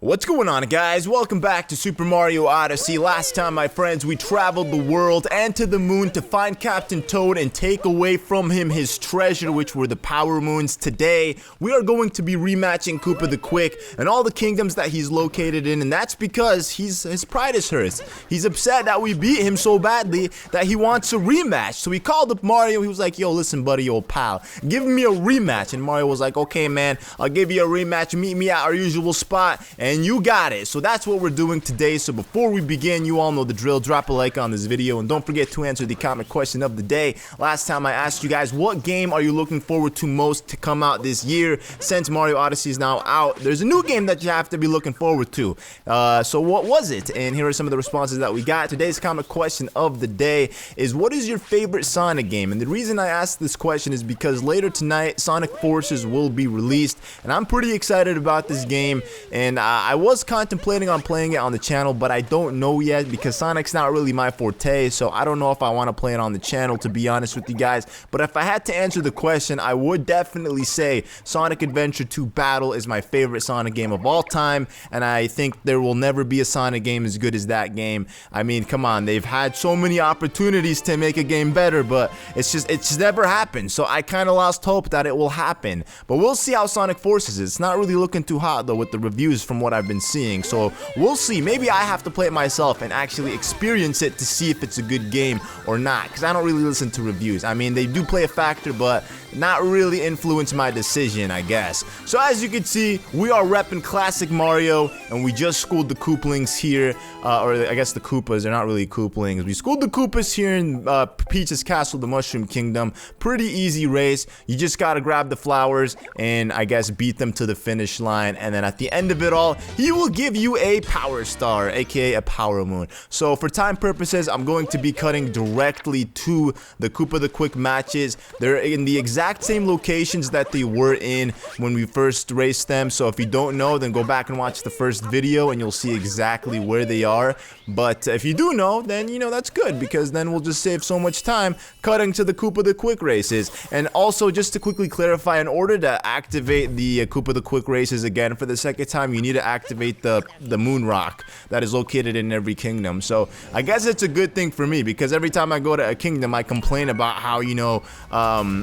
What's going on, guys? Welcome back to Super Mario Odyssey. Last time, my friends, we traveled the world and to the moon to find Captain Toad and take away from him his treasure, which were the Power Moons. Today, we are going to be rematching Koopa the Quick and all the kingdoms that he's located in, and that's because his pride is hurt. He's upset that we beat him so badly that he wants a rematch. So he called up Mario. He was like, yo, listen, buddy, old pal, give me a rematch. And Mario was like, okay, man, I'll give you a rematch. Meet me at our usual spot. And you got it. So that's what we're doing today. So before we begin, you all know the drill. Drop a like on this video and don't forget to answer the comment question of the day. Last time I asked you guys, what game are you looking forward to most to come out this year? Since Mario Odyssey is now out, there's a new game that you have to be looking forward to. So what was it? And here are some of the responses that we got. Today's comment question of the day is, what is your favorite Sonic game? And the reason I asked this question is because later tonight, Sonic Forces will be released, and I'm pretty excited about this game. And I was contemplating on playing it on the channel, but I don't know yet because Sonic's not really my forte, so I don't know if I want to play it on the channel, to be honest with you guys. But if I had to answer the question, I would definitely say Sonic Adventure 2 Battle is my favorite Sonic game of all time, and I think there will never be a Sonic game as good as that game. I mean, come on, they've had so many opportunities to make a game better, but it's just never happened. So I kind of lost hope that it will happen. But we'll see how Sonic Forces is. It's not really looking too hot though with the reviews from what I've been seeing, so we'll see. Maybe I have to play it myself and actually experience it to see if it's a good game or not, because I don't really listen to reviews. I mean, they do play a factor, but not really influence my decision, I guess. So as you can see, we are repping classic Mario, and we just schooled the Koopalings here, or I guess the Koopas. They're not really Koopalings. We schooled the Koopas here in Peach's Castle, the Mushroom Kingdom. Pretty easy race. You just gotta grab the flowers and I guess beat them to the finish line, and then at the end of it all, he will give you a Power Star, aka a Power Moon. So for time purposes, I'm going to be cutting directly to the Koopa the Quick matches. They're in the exact same locations that they were in when we first raced them. So if you don't know, then go back and watch the first video and you'll see exactly where they are. But if you do know, then you know that's good, because then we'll just save so much time cutting to the Koopa the Quick races. And also, just to quickly clarify, in order to activate the Koopa the Quick races again for the second time, you need to activate the moon rock that is located in every kingdom. So I guess it's a good thing for me, because every time I go to a kingdom, I complain about how, you know,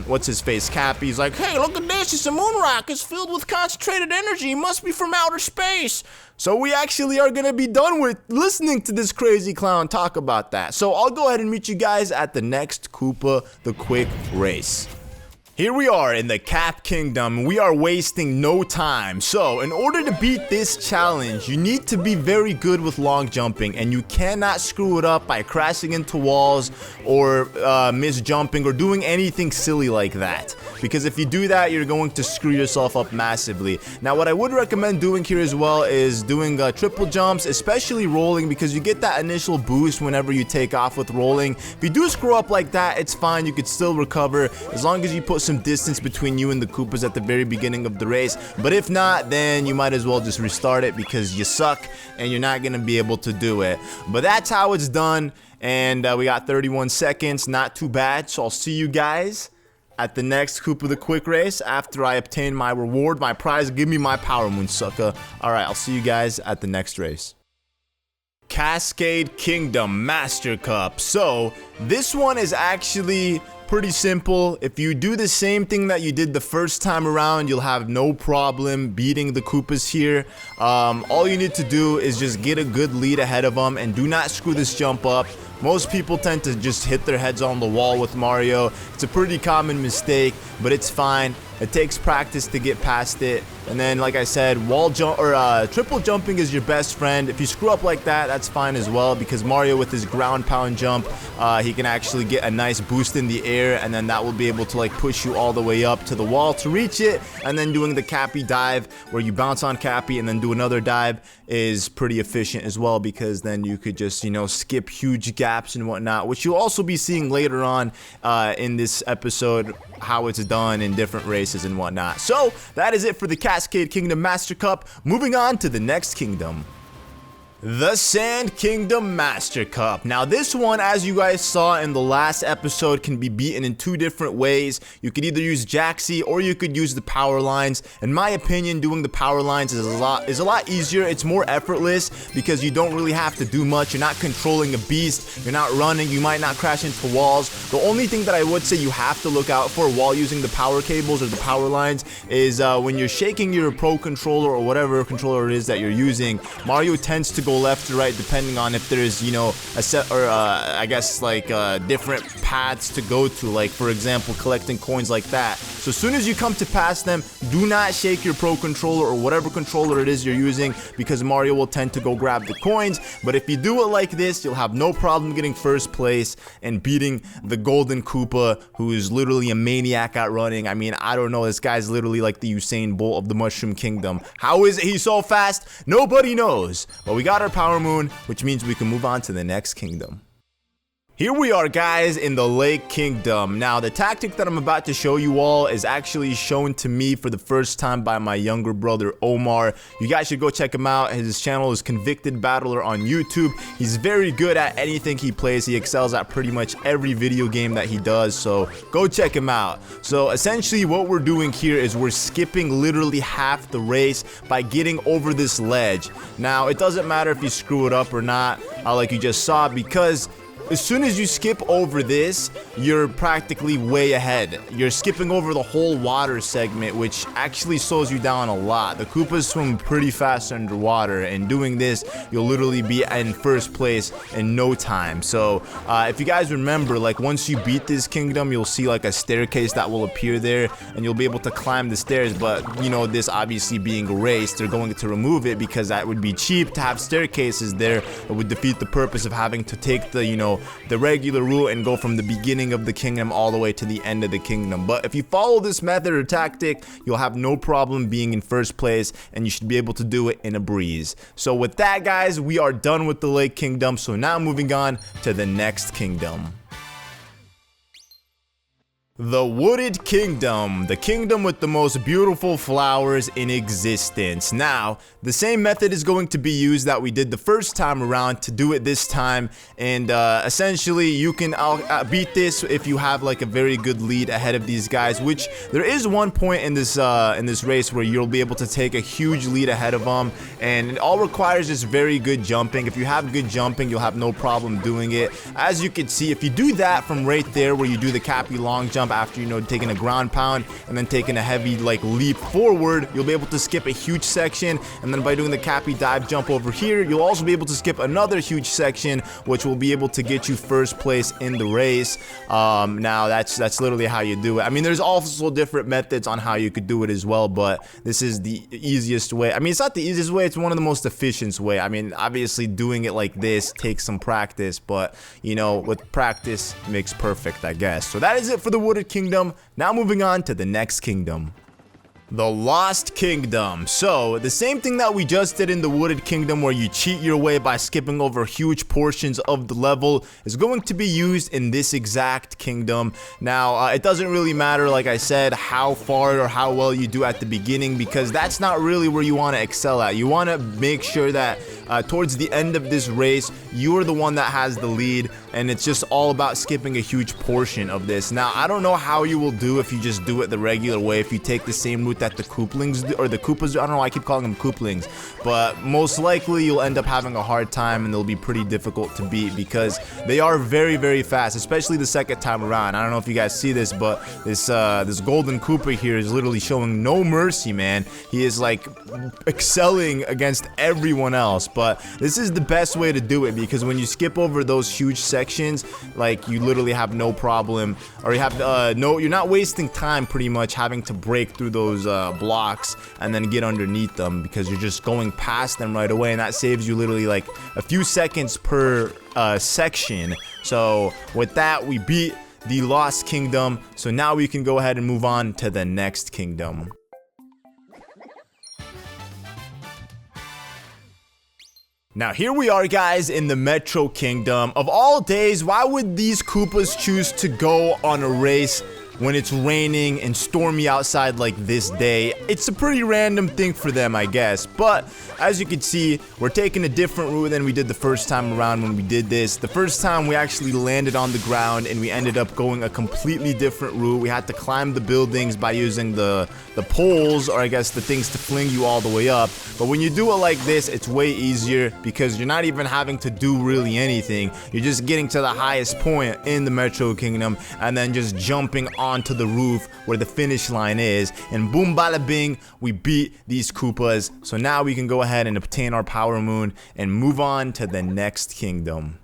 what's his face, Cappy's like, hey, look at this, it's a moon rock, it's filled with concentrated energy, it must be from outer space. So we actually are gonna be done with listening to this crazy clown talk about that. So I'll go ahead and meet you guys at the next Koopa the Quick race. Here we are in the Cap Kingdom. We are wasting no time. So, in order to beat this challenge, you need to be very good with long jumping, and you cannot screw it up by crashing into walls or misjumping or doing anything silly like that. Because if you do that, you're going to screw yourself up massively. Now, what I would recommend doing here as well is doing triple jumps, especially rolling, because you get that initial boost whenever you take off with rolling. If you do screw up like that, it's fine. You could still recover as long as you put some distance between you and the Koopas at the very beginning of the race. But if not, then you might as well just restart it, because you suck and you're not gonna be able to do it. But that's how it's done, and we got 31 seconds, not too bad. So I'll see you guys at the next Koopa the Quick race after I obtain my reward, my prize. Give me my Power Moon, sucker. Alright, I'll see you guys at the next race. Cascade Kingdom Master Cup. So this one is actually pretty simple. If you do the same thing that you did the first time around, you'll have no problem beating the Koopas here. All you need to do is just get a good lead ahead of them and do not screw this jump up. Most people tend to just hit their heads on the wall with Mario. It's a pretty common mistake, but it's fine. It takes practice to get past it. And then, like I said, wall jump or triple jumping is your best friend. If you screw up like that, that's fine as well, because Mario with his ground pound jump, he can actually get a nice boost in the air, and then that will be able to like push you all the way up to the wall to reach it. And then doing the Cappy dive, where you bounce on Cappy and then do another dive, is pretty efficient as well, because then you could just, you know, skip huge gaps and whatnot, which you'll also be seeing later on in this episode, how it's done in different races and whatnot. So that is it for the Cascade Kingdom Master Cup. Moving on to the next kingdom. The Sand Kingdom Master Cup. Now this one, as you guys saw in the last episode, can be beaten in two different ways. You could either use Jaxi or you could use the power lines. In my opinion, doing the power lines is a lot easier. It's more effortless because you don't really have to do much. You're not controlling a beast. You're not running. You might not crash into walls. The only thing that I would say you have to look out for while using the power cables or the power lines is when you're shaking your Pro Controller or whatever controller it is that you're using, Mario tends to go left to right depending on if there's, you know, a set or I guess like different paths to go to, like for example collecting coins like that. So as soon as you come to pass them, do not shake your Pro Controller or whatever controller it is you're using, because Mario will tend to go grab the coins. But if you do it like this, you'll have no problem getting first place and beating the Golden Koopa, who is literally a maniac at running. I mean, I don't know, this guy's literally like the Usain Bolt of the Mushroom Kingdom. How is it he's so fast? Nobody knows. But we got our Power Moon, which means we can move on to the next kingdom. Here we are, guys, in the Lake Kingdom. Now, the tactic that I'm about to show you all is actually shown to me for the first time by my younger brother, Omar. You guys should go check him out. His channel is Convicted Battler on YouTube. He's very good at anything he plays. He excels at pretty much every video game that he does, so go check him out. So, essentially, what we're doing here is we're skipping literally half the race by getting over this ledge. Now, it doesn't matter if you screw it up or not, like you just saw, because as soon as you skip over this, you're practically way ahead. You're skipping over the whole water segment, which actually slows you down a lot. The Koopas swim pretty fast underwater, and doing this, you'll literally be in first place in no time. So, if you guys remember, like once you beat this kingdom, you'll see like a staircase that will appear there, and you'll be able to climb the stairs. But, you know, this obviously being a race, they're going to remove it because that would be cheap to have staircases there. It would defeat the purpose of having to take the, you know, the regular route and go from the beginning of the kingdom all the way to the end of the kingdom. But if you follow this method or tactic, you'll have no problem being in first place, and you should be able to do it in a breeze. So with that, guys, we are done with the Lake Kingdom. So now moving on to the next kingdom. The Wooded Kingdom, the kingdom with the most beautiful flowers in existence. Now, the same method is going to be used that we did the first time around to do it this time, and essentially you can beat this if you have like a very good lead ahead of these guys, which there is one point in this race where you'll be able to take a huge lead ahead of them, and it all requires just very good jumping. If you have good jumping, you'll have no problem doing it. As you can see, if you do that from right there where you do the Cappy long jump after, you know, taking a ground pound and then taking a heavy like leap forward, you'll be able to skip a huge section, and then by doing the Cappy dive jump over here, you'll also be able to skip another huge section, which will be able to get you first place in the race. Now that's literally how you do it. I mean, there's also different methods on how you could do it as well, but this is the easiest way. I mean, it's not the easiest way, it's one of the most efficient way. I mean, obviously doing it like this takes some practice, but you know, with practice makes perfect, I guess. So that is it for the Wooded Kingdom. Now moving on to the next kingdom. The Lost Kingdom. So, the same thing that we just did in the Wooded Kingdom, where you cheat your way by skipping over huge portions of the level, is going to be used in this exact kingdom. Now, it doesn't really matter, like I said, how far or how well you do at the beginning, because that's not really where you want to excel at. You want to make sure that towards the end of this race, you're the one that has the lead, and it's just all about skipping a huge portion of this. Now, I don't know how you will do if you just do it the regular way, if you take the same route that the Kooplings do, or the Koopas do. I don't know why I keep calling them Kooplings, but most likely you'll end up having a hard time, and they'll be pretty difficult to beat because they are very, very fast, especially the second time around. I don't know if you guys see this, but this Golden Koopa here is literally showing no mercy, man. He is like excelling against everyone else, but this is the best way to do it, because when you skip over those huge sections, like you literally have no problem, or you have you're not wasting time pretty much having to break through those blocks and then get underneath them, because you're just going past them right away, and that saves you literally like a few seconds per section. So with that, we beat the Lost Kingdom. So now we can go ahead and move on to the next kingdom. Now here we are, guys, in the Metro Kingdom. Of all days, why would these Koopas choose to go on a race when it's raining and stormy outside like this day. It's a pretty random thing for them, I guess. But as you can see, we're taking a different route than we did the first time around when we did this. The first time we actually landed on the ground and we ended up going a completely different route. We had to climb the buildings by using the poles, or I guess the things to fling you all the way up. But when you do it like this, it's way easier because you're not even having to do really anything. You're just getting to the highest point in the Metro Kingdom and then just jumping onto the roof where the finish line is, and boom bada bing, we beat these Koopas. So now we can go ahead and obtain our Power Moon and move on to the next kingdom.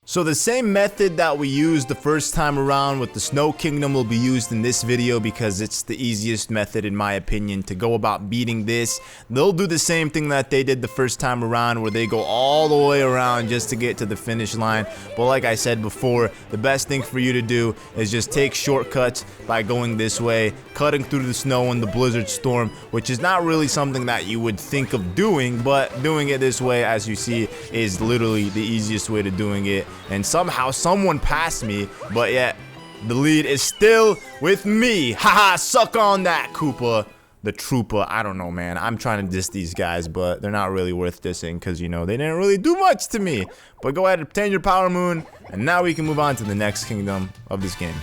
So the same method that we used the first time around with the Snow Kingdom will be used in this video because it's the easiest method, in my opinion, to go about beating this. They'll do the same thing that they did the first time around, where they go all the way around just to get to the finish line. But like I said before, the best thing for you to do is just take shortcuts by going this way, cutting through the snow in the blizzard storm, which is not really something that you would think of doing, but doing it this way, as you see, is literally the easiest way to doing it. And somehow someone passed me, but yet the lead is still with me. Haha, suck on that, Koopa. The Troopa. I don't know, man. I'm trying to diss these guys, but they're not really worth dissing because, you know, they didn't really do much to me. But go ahead and obtain your Power Moon, and now we can move on to the next kingdom of this game.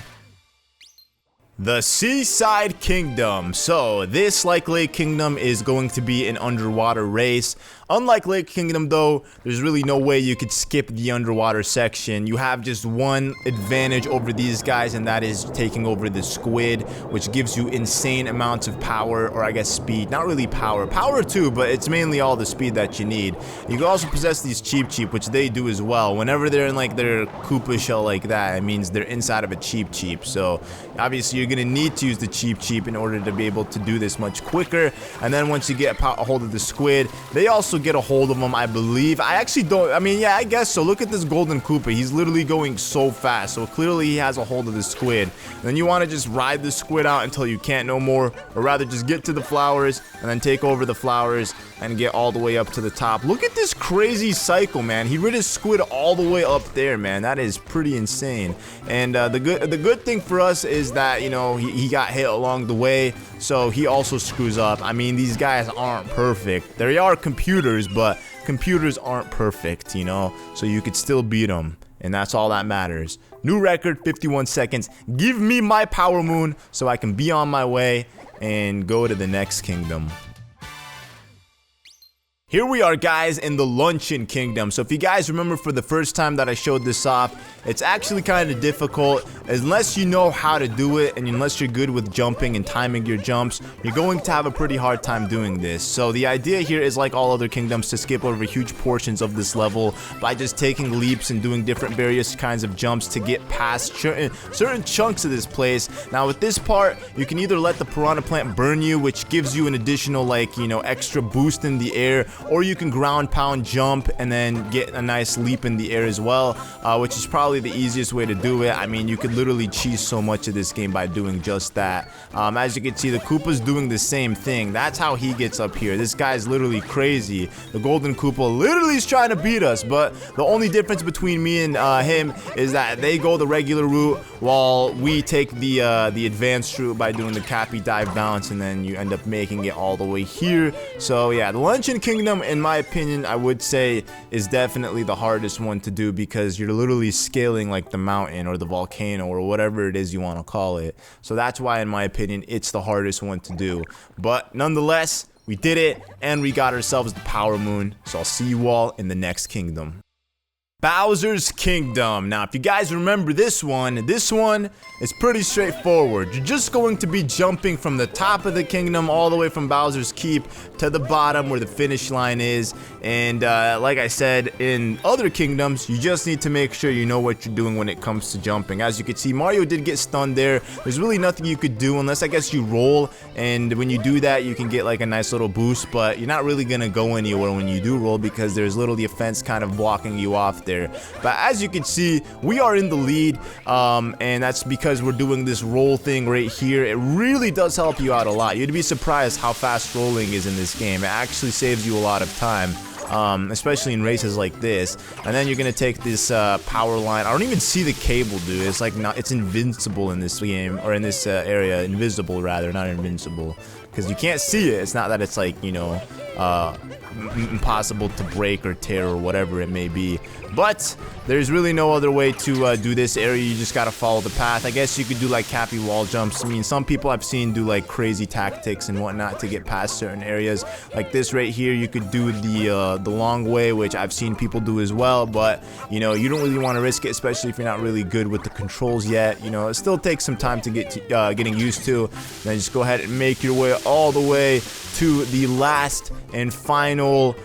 The Seaside Kingdom. So this, like Lake Kingdom, is going to be an underwater race. Unlike Lake Kingdom though, there's really no way you could skip the underwater section. You have just one advantage over these guys, and that is taking over the squid, which gives you insane amounts of power, or I guess speed. Not really power. Power too, but it's mainly all the speed that you need. You can also possess these Cheep, which they do as well. Whenever they're in like their Koopa shell like that, it means they're inside of a Cheep. So obviously you're gonna need to use the Cheep in order to be able to do this much quicker. And then once you get a hold of the squid, they also get a hold of them, I believe. I actually don't, I mean, yeah, I guess so. Look at this golden Koopa. He's literally going so fast, so clearly he has a hold of the squid. And then you want to just ride the squid out until you can't no more, or rather just get to the flowers and then take over the flowers and get all the way up to the top. Look at this crazy cycle, man. He rid his squid all the way up there, man. That is pretty insane. And the good thing for us is that, you know, he got hit along the way, so he also screws up. I mean, these guys aren't perfect. They are computers, but computers aren't perfect, you know, so you could still beat them, and that's all that matters. New record, 51 seconds. Give me my Power Moon so I can be on my way and go to the next kingdom. Here we are, guys, in the Luncheon Kingdom. So if you guys remember for the first time that I showed this off, it's actually kind of difficult. Unless you know how to do it, and unless you're good with jumping and timing your jumps, you're going to have a pretty hard time doing this. So the idea here is, like all other kingdoms, to skip over huge portions of this level by just taking leaps and doing different various kinds of jumps to get past certain chunks of this place. Now with this part, you can either let the Piranha Plant burn you, which gives you an additional, like, you know, extra boost in the air, or you can ground pound jump and then get a nice leap in the air as well, which is probably the easiest way to do it. I mean, you could literally cheese so much of this game by doing just that. As you can see, the Koopa's doing the same thing. That's how he gets up here. This guy's literally crazy. The Golden Koopa literally is trying to beat us, but the only difference between me and him is that they go the regular route while we take the advanced route by doing the Cappy Dive Bounce, and then you end up making it all the way here. So yeah, the Luncheon Kingdom, in my opinion, I would say is definitely the hardest one to do because you're literally scaling like the mountain or the volcano or whatever it is you want to call it. So that's why, in my opinion, it's the hardest one to do. But nonetheless, we did it and we got ourselves the Power Moon. So I'll see you all in the next kingdom. Bowser's Kingdom. Now, if you guys remember this one is pretty straightforward. You're just going to be jumping from the top of the kingdom all the way from Bowser's Keep to the bottom where the finish line is. And like I said, in other kingdoms, you just need to make sure you know what you're doing when it comes to jumping. As you can see, Mario did get stunned there. There's really nothing you could do unless, I guess, you roll. And when you do that, you can get like a nice little boost, but you're not really going to go anywhere when you do roll because there's literally a fence kind of blocking you off there. But as you can see, we are in the lead, and that's because we're doing this roll thing right here. It really does help you out a lot. You'd be surprised how fast rolling is in this game. It actually saves you a lot of time. especially in races like this. And then you're gonna take this power line. I don't even see the cable, dude. It's like it's invincible in this game, or in this area. Invisible rather, not invincible, because you can't see it. It's not that it's like, you know, impossible to break or tear or whatever it may be, but there's really no other way to do this area. You just gotta follow the path. I guess you could do like cappy wall jumps. I mean, some people I've seen do like crazy tactics and whatnot to get past certain areas. Like this right here, you could do the long way, which I've seen people do as well, but you know, you don't really want to risk it, especially if you're not really good with the controls yet. You know, it still takes some time to get to, getting used to. Then just go ahead and make your way all the way to the last and final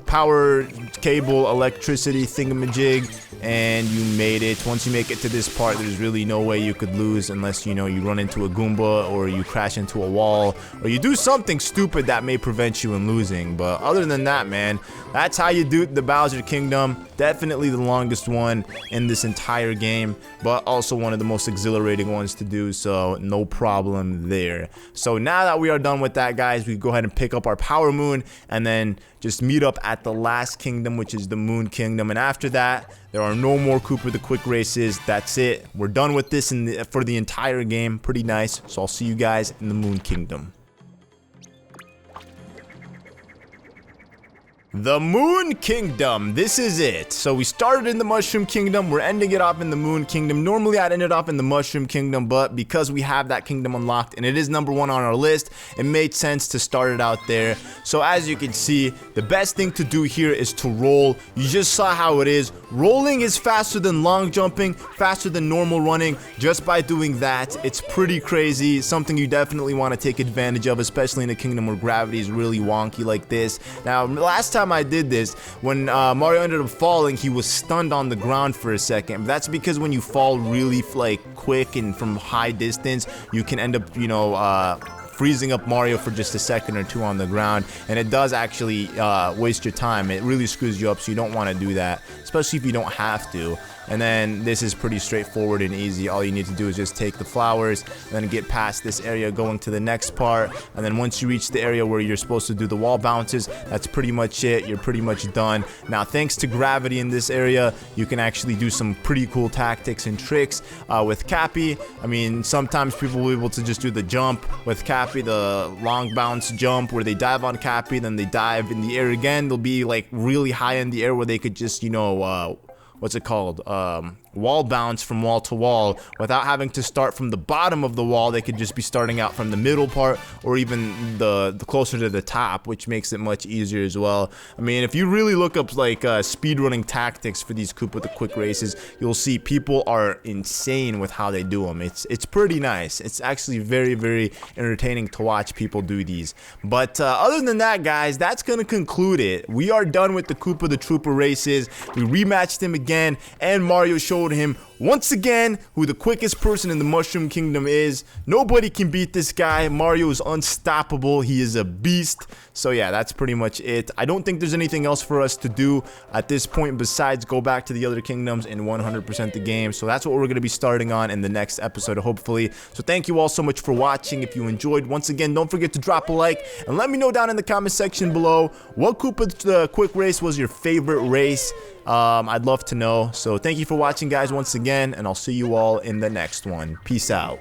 power cable electricity thingamajig, and you made it. Once you make it to this part, there's really no way you could lose unless, you know, you run into a Goomba or you crash into a wall or you do something stupid that may prevent you in losing. But other than that, man, that's how you do the Bowser Kingdom. Definitely the longest one in this entire game, but also one of the most exhilarating ones to do, so no problem there. So now that we are done with that, guys, we go ahead and pick up our Power Moon and then just meet up at the last kingdom, which is the Moon Kingdom. And after that, there are no more Koopa the Quick races. That's it. We're done with this for the entire game. Pretty nice. So I'll see you guys in the Moon Kingdom. The Moon Kingdom, this is it. So we started in the Mushroom Kingdom, we're ending it off in the Moon Kingdom. Normally I'd end it off in the Mushroom Kingdom, but because we have that kingdom unlocked and it is #1 on our list, it made sense to start it out there. So as you can see, the best thing to do here is to roll. You just saw how it is. Rolling is faster than long jumping, faster than normal running. Just by doing that, it's pretty crazy. Something you definitely want to take advantage of, especially in a kingdom where gravity is really wonky like this. Now, last time I did this, when Mario ended up falling, he was stunned on the ground for a second. That's because when you fall really like quick and from high distance, you can end up, you know, freezing up Mario for just a second or two on the ground, and it does actually waste your time. It really screws you up, so you don't want to do that, especially if you don't have to. And then this is pretty straightforward and easy. All you need to do is just take the flowers, then get past this area going to the next part, and then once you reach the area where you're supposed to do the wall bounces, that's pretty much it. You're pretty much done. Now, thanks to gravity in this area, you can actually do some pretty cool tactics and tricks with Cappy. I mean, sometimes people will be able to just do the jump with Cappy, the long bounce jump where they dive on Cappy, then they dive in the air again. They'll be like really high in the air where they could just, you know, what's it called? Wall bounce from wall to wall without having to start from the bottom of the wall. They could just be starting out from the middle part or even the closer to the top, which makes it much easier as well. I mean, if you really look up like speedrunning tactics for these Koopa the Quick races, you'll see people are insane with how they do them. It's pretty nice. It's actually very, very entertaining to watch people do these. But other than that, guys, that's gonna conclude it. We are done with the Koopa the Trooper races. We rematched him again, and Mario showed him once again who the quickest person in the Mushroom Kingdom is. Nobody can beat this guy. Mario is unstoppable. He is a beast. So yeah, that's pretty much it. I don't think there's anything else for us to do at this point besides go back to the other kingdoms and 100% the game. So that's what we're going to be starting on in the next episode, hopefully. So thank you all so much for watching. If you enjoyed, once again, don't forget to drop a like and let me know down in the comment section below what Koopa the Quick race was your favorite race. I'd love to know. So thank you for watching, guys, once again, and I'll see you all in the next one. Peace out.